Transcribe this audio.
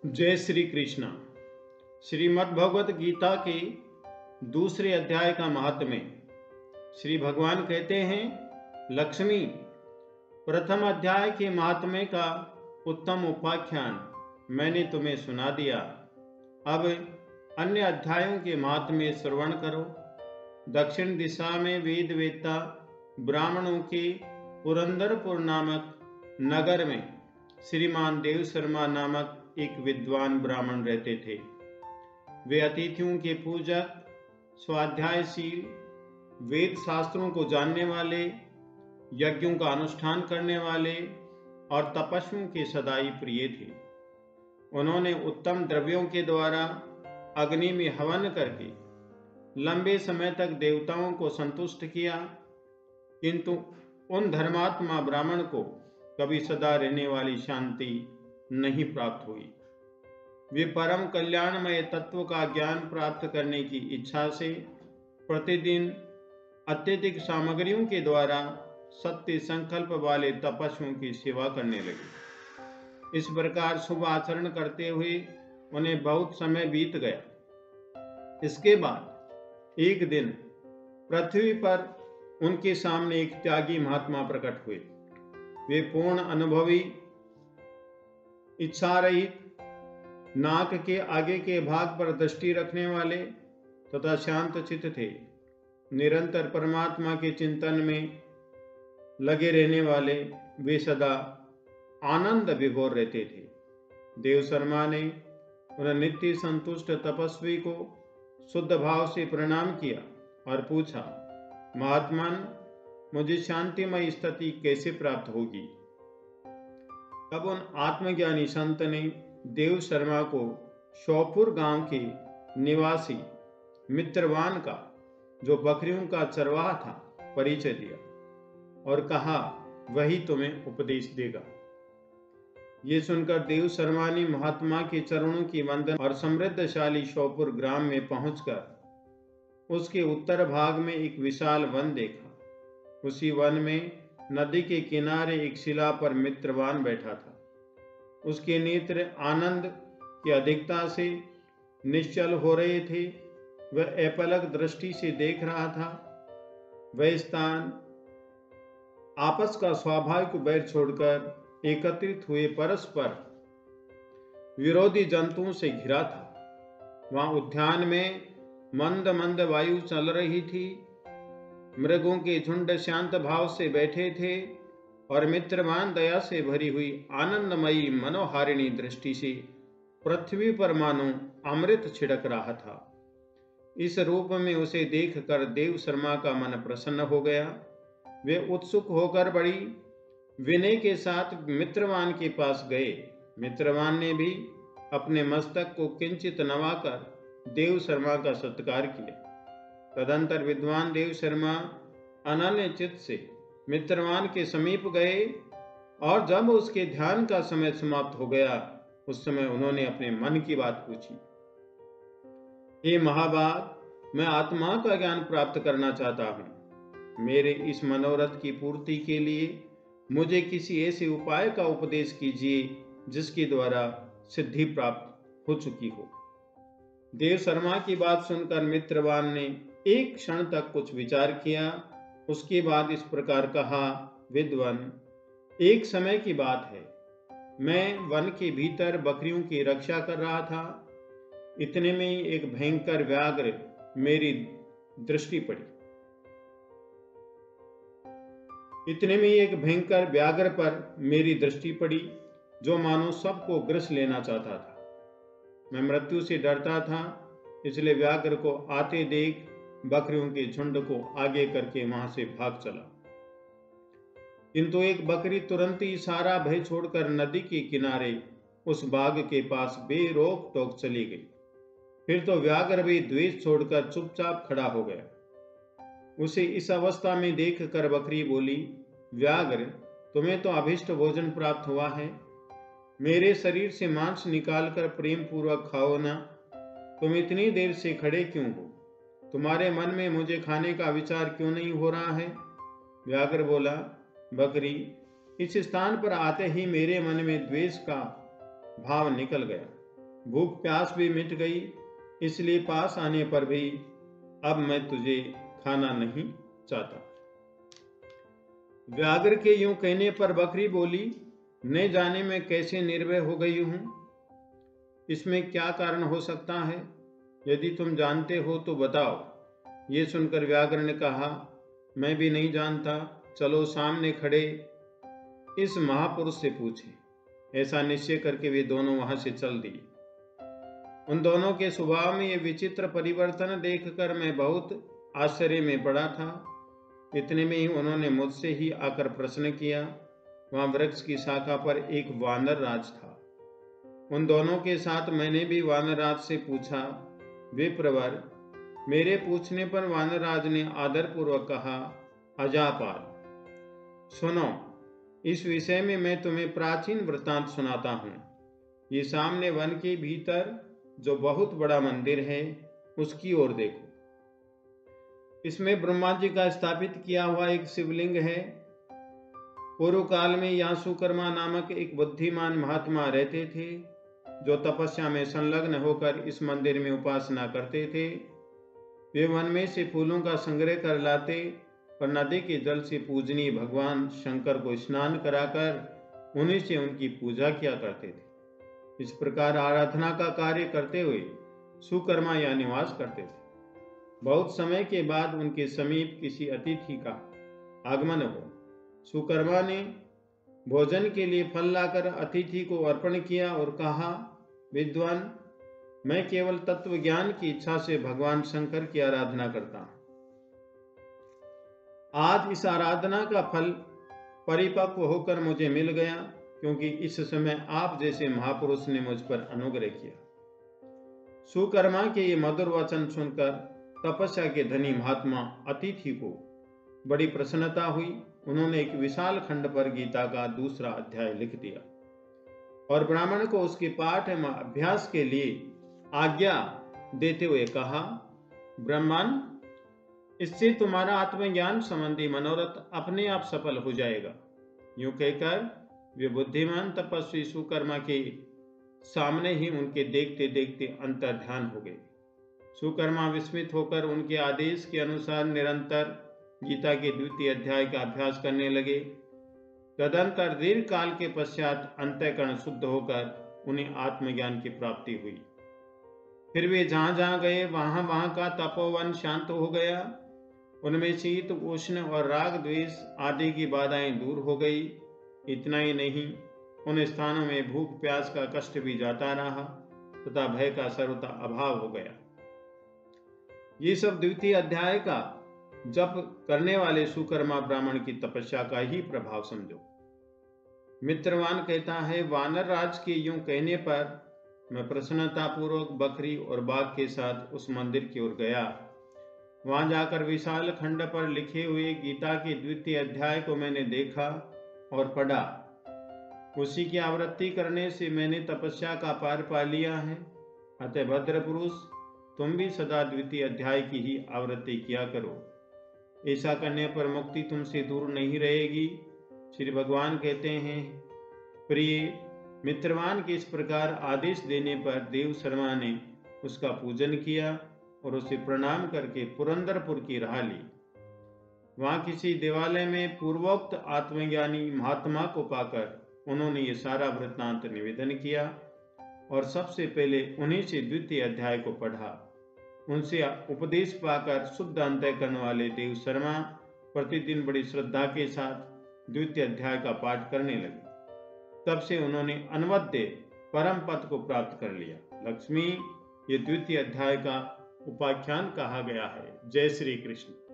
जय श्री कृष्ण। श्रीमद् भगवत गीता के दूसरे अध्याय का महात्म्य। श्री भगवान कहते हैं, लक्ष्मी, प्रथम अध्याय के महात्म्य का उत्तम उपाख्यान मैंने तुम्हें सुना दिया। अब अन्य अध्यायों के महात्म्य श्रवण करो। दक्षिण दिशा में वेद वेत्ता ब्राह्मणों के पुरंदरपुर नामक नगर में श्रीमान देव शर्मा नामक एक विद्वान ब्राह्मण रहते थे। वे अतिथियों के पूजक, स्वाध्यायशील, वेद शास्त्रों को जानने वाले, यज्ञों का अनुष्ठान करने वाले और तपस्वियों के सदाई प्रिय थे। उन्होंने उत्तम द्रव्यों के द्वारा अग्नि में हवन करके लंबे समय तक देवताओं को संतुष्ट किया, किंतु उन धर्मात्मा ब्राह्मण को कभी सदा रहने वाली शांति नहीं प्राप्त हुई। वे परम कल्याणमय तत्व का ज्ञान प्राप्त करने की इच्छा से प्रतिदिन अत्यधिक सामग्रियों के द्वारा सत्य संकल्प वाले तपस्वियों की सेवा करने लगे। इस प्रकार शुभ आचरण करते हुए उन्हें बहुत समय बीत गया। इसके बाद एक दिन पृथ्वी पर उनके सामने एक त्यागी महात्मा प्रकट हुए। वे पूर्ण अनुभवी, इच्छा रहित, नाक के आगे के भाग पर दृष्टि रखने वाले तथा शांत चित्त थे। निरंतर परमात्मा के चिंतन में लगे रहने वाले वे सदा आनंद विभोर रहते थे। देव शर्मा ने उन नित्य संतुष्ट तपस्वी को शुद्ध भाव से प्रणाम किया और पूछा, महात्मन, मुझे शांतिमय स्थिति कैसे प्राप्त होगी? तब उन आत्मज्ञानी संत ने देव शर्मा को श्योपुर गांव के निवासी मित्रवान का, जो बकरियों का चरवाहा था, परिचय दिया और कहा, वही तुम्हें उपदेश देगा। ये सुनकर देव शर्मा ने महात्मा के चरणों की वंदन और समृद्धशाली श्योपुर ग्राम में पहुंचकर उसके उत्तर भाग में एक विशाल वन देखा। उसी वन में नदी के किनारे एक शिला पर मित्रवान बैठा था। उसके नेत्र आनंद की अधिकता से निश्चल हो रहे थे। वह अपलक दृष्टि से देख रहा था। वह स्थान आपस का स्वाभाविक बैर छोड़कर एकत्रित हुए परस्पर विरोधी जंतुओं से घिरा था। वहां उद्यान में मंद मंद वायु चल रही थी। मृगों के झुंड शांत भाव से बैठे थे और मित्रवान दया से भरी हुई आनंदमयी मनोहारिणी दृष्टि से पृथ्वी पर मानो अमृत छिड़क रहा था। इस रूप में उसे देखकर देव शर्मा का मन प्रसन्न हो गया। वे उत्सुक होकर बड़ी विनय के साथ मित्रवान के पास गए। मित्रवान ने भी अपने मस्तक को किंचित नवाकर देव शर्मा का सत्कार किया। तदंतर विद्वान देव शर्मा अनन्य चित्त से मित्रवान के समीप गए और जब उसके ध्यान का समय समाप्त हो गया, उस समय उन्होंने अपने मन की बात पूछी। हे महाभाग, मैं आत्मा का ज्ञान प्राप्त करना चाहता हूँ। मेरे इस मनोरथ की पूर्ति के लिए मुझे किसी ऐसे उपाय का उपदेश कीजिए जिसके द्वारा सिद्धि प्राप्त हो चुकी हो। देव शर्मा की बात सुनकर मित्रवान ने एक क्षण तक कुछ विचार किया। उसके बाद इस प्रकार कहा, विद्वान, एक समय की बात है, मैं वन के भीतर बकरियों की रक्षा कर रहा था। इतने में ही एक भयंकर व्याघ्र मेरी दृष्टि पड़ी। इतने में ही एक भयंकर व्याघ्र पर मेरी दृष्टि पड़ी, जो मानो सबको ग्रस लेना चाहता था। मैं मृत्यु से डरता था, इसलिए व्याघ्र को आते देख बकरियों के झुंड को आगे करके वहां से भाग चला। किंतु एक बकरी तुरंत ही सारा भय छोड़कर नदी के किनारे उस बाग के पास बेरोक टोक चली गई। फिर तो व्याघ्र भी द्वेष छोड़कर चुपचाप खड़ा हो गया। उसे इस अवस्था में देखकर बकरी बोली, व्याघ्र, तुम्हें तो अभिष्ट भोजन प्राप्त हुआ है। मेरे शरीर से मांस निकालकर प्रेम पूर्वक खाओ ना। तुम इतनी देर से खड़े क्यों हो? तुम्हारे मन में मुझे खाने का विचार क्यों नहीं हो रहा है? व्याघ्र बोला, बकरी, इस स्थान पर आते ही मेरे मन में द्वेष का भाव निकल गया। भूख प्यास भी मिट गई, इसलिए पास आने पर भी अब मैं तुझे खाना नहीं चाहता। व्याघ्र के यूं कहने पर बकरी बोली, न जाने मैं कैसे निर्भय हो गई हूं, इसमें क्या कारण हो सकता है? यदि तुम जानते हो तो बताओ। ये सुनकर व्याघ्र ने कहा, मैं भी नहीं जानता, चलो सामने खड़े इस महापुरुष से पूछें। ऐसा निश्चय करके वे दोनों वहां से चल दिए। उन दोनों के स्वभाव में ये विचित्र परिवर्तन देखकर मैं बहुत आश्चर्य में पड़ा था। इतने में ही उन्होंने मुझसे ही आकर प्रश्न किया। वहां वृक्ष की शाखा पर एक वानर राज था। उन दोनों के साथ मैंने भी वानर राज से पूछा। विप्रवर, मेरे पूछने पर वानर राज ने आदरपूर्वक कहा, अजापाल, सुनो, इस विषय में मैं तुम्हें प्राचीन वृत्तांत सुनाता हूं। ये सामने वन के भीतर जो बहुत बड़ा मंदिर है, उसकी ओर देखो। इसमें ब्रह्मा जी का स्थापित किया हुआ एक शिवलिंग है। पूर्व काल में यहाँ सुकर्मा नामक एक बुद्धिमान महात्मा रहते थे, जो तपस्या में संलग्न होकर इस मंदिर में उपासना करते थे। वे वन में से फूलों का संग्रह कर लाते और नदी के जल से पूजनीय भगवान शंकर को स्नान कराकर उन्हीं से उनकी पूजा किया करते थे। इस प्रकार आराधना का कार्य करते हुए सुकर्मा यहाँ निवास करते थे। बहुत समय के बाद उनके समीप किसी अतिथि का आगमन हुआ। सुकर्मा ने भोजन के लिए फल लाकर अतिथि को अर्पण किया और कहा, विद्वान, मैं केवल तत्व ज्ञान की इच्छा से भगवान शंकर की आराधना करता हूं। आज इस आराधना का फल परिपक्व होकर मुझे मिल गया, क्योंकि इस समय आप जैसे महापुरुष ने मुझ पर अनुग्रह किया। सुकर्मा के ये मधुर वचन सुनकर तपस्या के धनी महात्मा अतिथि को बड़ी प्रसन्नता हुई। उन्होंने एक विशाल खंड पर गीता का दूसरा अध्याय लिख दिया और ब्राह्मण को उसके पाठ एवं अभ्यास के लिए आज्ञा देते हुए कहा, ब्राह्मण, इससे तुम्हारा आत्मज्ञान संबंधी मनोरथ अपने आप सफल हो जाएगा। यूं कहकर वे बुद्धिमान तपस्वी सुकर्मा के सामने ही उनके देखते देखते अंतर ध्यान हो गए। सुकर्मा विस्मित होकर उनके आदेश के अनुसार निरंतर गीता के द्वितीय अध्याय का अभ्यास करने लगे। तदंतर दीर्घ काल के पश्चात अंतःकरण शुद्ध होकर उन्हें आत्मज्ञान की प्राप्ति हुई। फिर वे जहां जहां गए वहां का तपोवन शांत हो गया। उनमें शीत, उष्ण और राग द्वेष आदि की बाधाएं दूर हो गई। इतना ही नहीं, उन स्थानों में भूख प्यास का कष्ट भी जाता रहा तथा भय का सर्वथा अभाव हो गया। ये सब द्वितीय अध्याय का जप करने वाले सुकर्मा ब्राह्मण की तपस्या का ही प्रभाव समझो। मित्रवान कहता है, वानर राज के यूं कहने पर मैं प्रसन्नता पूर्वक बकरी और बाघ के साथ उस मंदिर की ओर गया। वहां जाकर विशाल खंड पर लिखे हुए गीता के द्वितीय अध्याय को मैंने देखा और पढ़ा। उसी की आवृत्ति करने से मैंने तपस्या का पार पा लिया है। अतः भद्र पुरुष, तुम भी सदा द्वितीय अध्याय की ही आवृत्ति किया करो। ऐसा करने पर मुक्ति तुमसे दूर नहीं रहेगी। श्री भगवान कहते हैं, प्रिय मित्रवान के इस प्रकार आदेश देने पर देव शर्मा ने उसका पूजन किया और उसे प्रणाम करके पुरंदरपुर की राह ली। वहां किसी देवालय में पूर्वोक्त आत्मज्ञानी महात्मा को पाकर उन्होंने ये सारा वृत्तांत निवेदन किया और सबसे पहले उन्हीं से द्वितीय अध्याय को पढ़ा। उनसे उपदेश पाकर शुद्ध अंतःकरण वाले देव शर्मा प्रतिदिन बड़ी श्रद्धा के साथ द्वितीय अध्याय का पाठ करने लगे। तब से उन्होंने अनवद्य परम पद को प्राप्त कर लिया। लक्ष्मी, ये द्वितीय अध्याय का उपाख्यान कहा गया है। जय श्री कृष्ण।